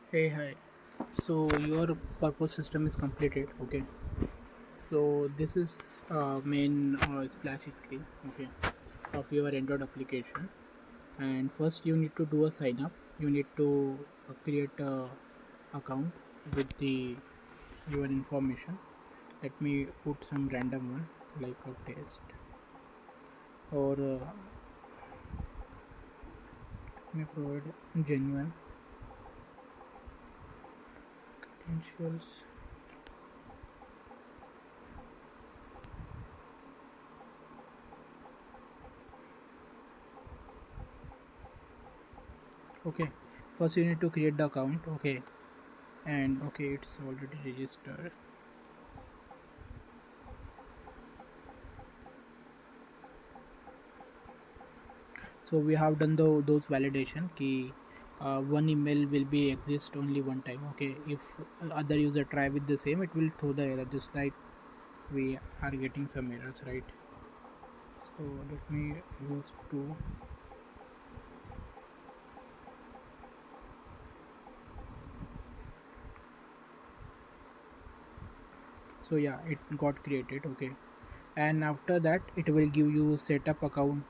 Hey, hi. So your purpose system is completed. Okay. So this is main splash screen. Okay, of your Android application. And first you need to do a sign up. You need to create a account with the your information. Let me put some random one like a test or let me provide genuine credentials. Okay. First you need to create the account. Okay, and okay, it's already registered. So we have done those validation key. One email will be exist only one time. Okay, if other user try with the same, it will throw the error. Just like we are getting some errors, right? So let me use two. So yeah, it got created. Okay, and after that it will give you setup account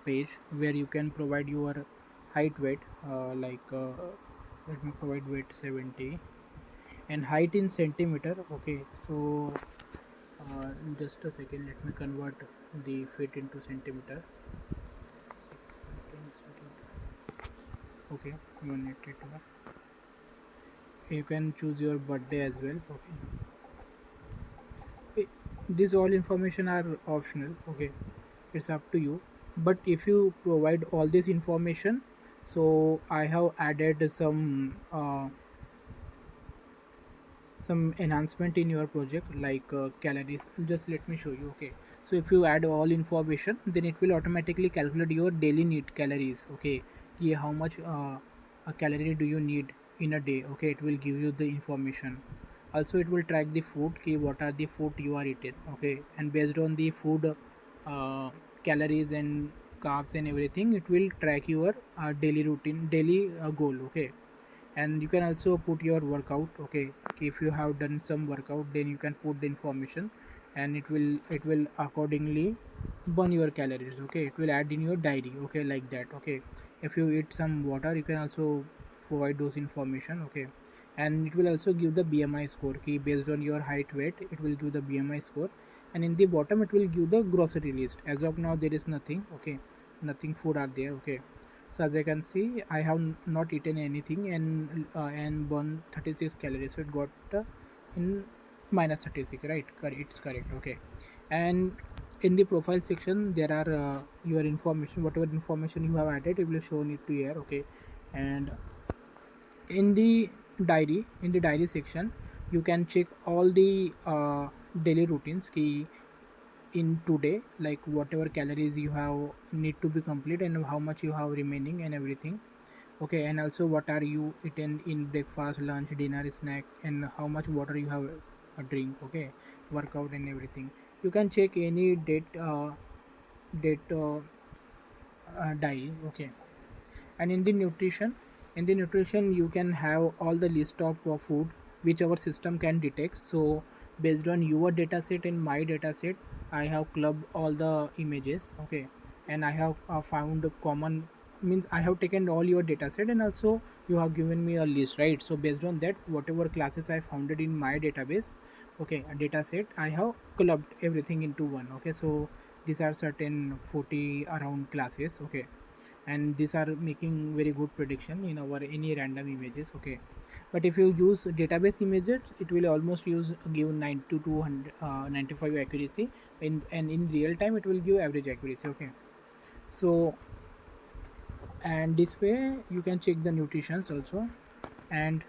page where you can provide your height, weight, let me provide weight 70 and height in centimeter. Okay, so just a second, let me convert the feet into centimeter. 615 centimeter. Okay, you need it. You can choose your birthday as well. Okay, these all information are optional. Okay, it's up to you. But if you provide all this information, so I have added some enhancement in your project like calories. Just let me show you. Okay, so if you add all information, then it will automatically calculate your daily need calories. Okay, yeah, how much a calorie do you need in a day. Okay, it will give you the information. Also it will track the food key, what are the food you are eating. Okay, and based on the food uh, calories and carbs and everything, it will track your daily routine, daily goal. Okay, and you can also put your workout. Okay, if you have done some workout, then you can put the information and it will accordingly burn your calories. Okay, it will add in your diary. Okay, like that. Okay, if you eat some water, you can also provide those information. Okay, and it will also give the BMI score key based on your height, weight. It will give the BMI score, and in the bottom it will give the grocery list. As of now there is nothing. Okay, nothing food are there. Okay, so as I can see, I have not eaten anything and burned 36 calories. So it got in minus 36, right? It's correct. Okay, and in the profile section there are your information. Whatever information you have added, it will show it to here. Okay, and in the diary section, you can check all the daily routines key in today, like whatever calories you have need to be complete and how much you have remaining and everything. Okay, and also what are you eaten in breakfast, lunch, dinner, snack, and how much water you have drink. Okay, workout and everything. You can check any date diary. Okay, and in the nutrition you can have all the list of food which our system can detect. So based on your dataset and my dataset, I have clubbed all the images. Okay, and I have found a common, means I have taken all your dataset and also you have given me a list, right? So based on that, whatever classes I founded in my database, okay, a dataset, I have clubbed everything into one. Okay, so these are certain 40 around classes. Okay, and these are making very good prediction in our any random images. Okay, but if you use database images, it will almost use give 90 to 200 95 accuracy, and in real time it will give average accuracy. Okay, so and this way you can check the nutritions also. And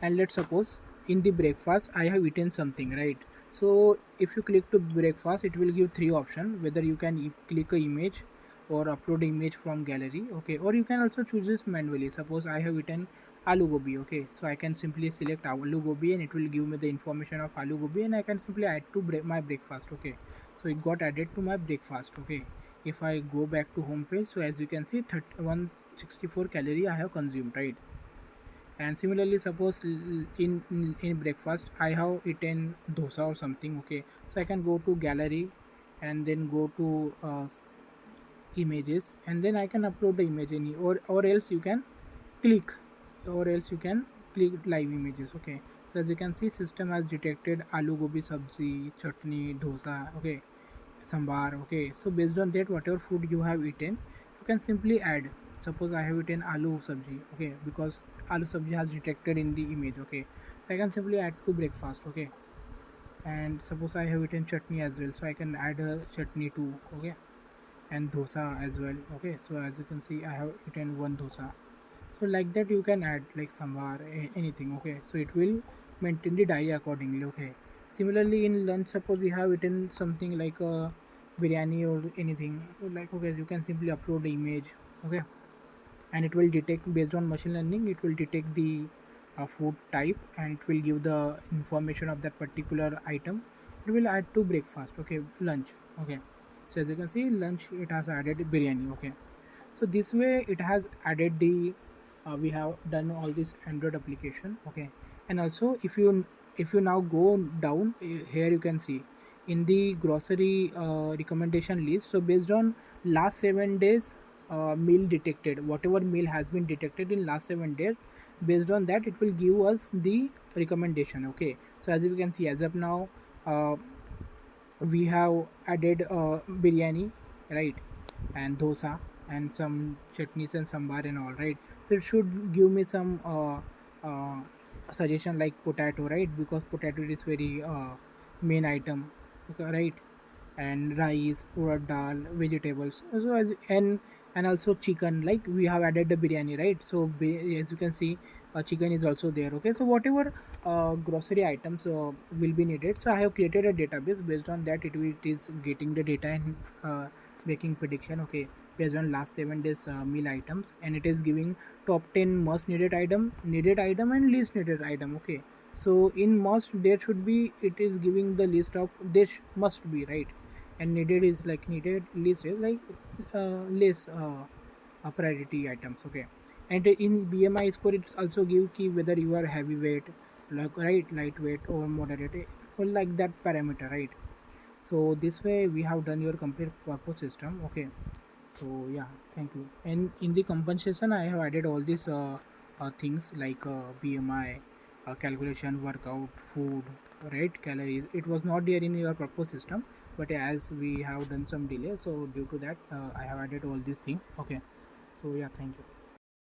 and let's suppose in the breakfast I have eaten something, right? So if you click to breakfast, it will give three options, whether you can click a image or upload image from gallery. Okay, or you can also choose this manually. Suppose I have eaten aloo gobi. Okay, so I can simply select aloo gobi and it will give me the information of aloo gobi and I can simply add to my breakfast. Okay, so it got added to my breakfast. Okay, if I go back to home page, so as you can see 31 64 calorie I have consumed, right? And similarly, suppose in breakfast I have eaten dosa or something, okay, so I can go to gallery and then go to images, and then I can upload the image in, or else you can click click live images, okay. So as you can see, system has detected aloo gobi sabzi, chutney, dosa, okay, sambar, okay. So based on that, whatever food you have eaten, you can simply add. Suppose I have eaten aloo sabji, okay, because aloo sabji has detected in the image, okay, so I can simply add to breakfast, okay. And suppose I have eaten chutney as well, so I can add a chutney too, okay, and dosa as well, okay. So as you can see, I have eaten one dosa. So like that you can add like sambar, anything, okay. So it will maintain the diary accordingly, okay. Similarly, in lunch, suppose you have eaten something like a biryani or anything, like, okay, you can simply upload the image, okay, and it will detect, based on machine learning, it will detect the food type, and it will give the information of that particular item. It will add to breakfast, okay, lunch, okay. So as you can see, lunch it has added biryani, okay. So this way it has added the we have done all this Android application, okay. And also, if you now go down, here you can see in the grocery recommendation list, so based on last 7 days meal detected, whatever meal has been detected in last 7 days, based on that it will give us the recommendation, okay. So as you can see, as of now, uh, we have added biryani, right, and dosa, and some chutneys and sambar and all, right. So it should give me some uh, suggestion like potato, right, because potato is very main item, okay, right. And rice, urad dal, vegetables, so as and also chicken, like we have added the biryani, right. So as you can see, chicken is also there, okay. So whatever grocery items will be needed, so I have created a database. Based on that, it is getting the data and making prediction, okay, based on last 7 days meal items, and it is giving top 10 most needed item and least needed item, okay. So in must, there should be, it is giving the list of this must be, right, and needed is like needed, least is like less priority items, okay. And in BMI score, it's also give key whether you are heavyweight, like, right, lightweight or moderate, or like that parameter, right. So this way we have done your complete purpose system, okay. So yeah, thank you. And in the compensation, I have added all these things like BMI calculation, workout, food, right, calories. It was not there in your purpose system, but as we have done some delay, so due to that, I have added all these things, okay. So yeah, thank you.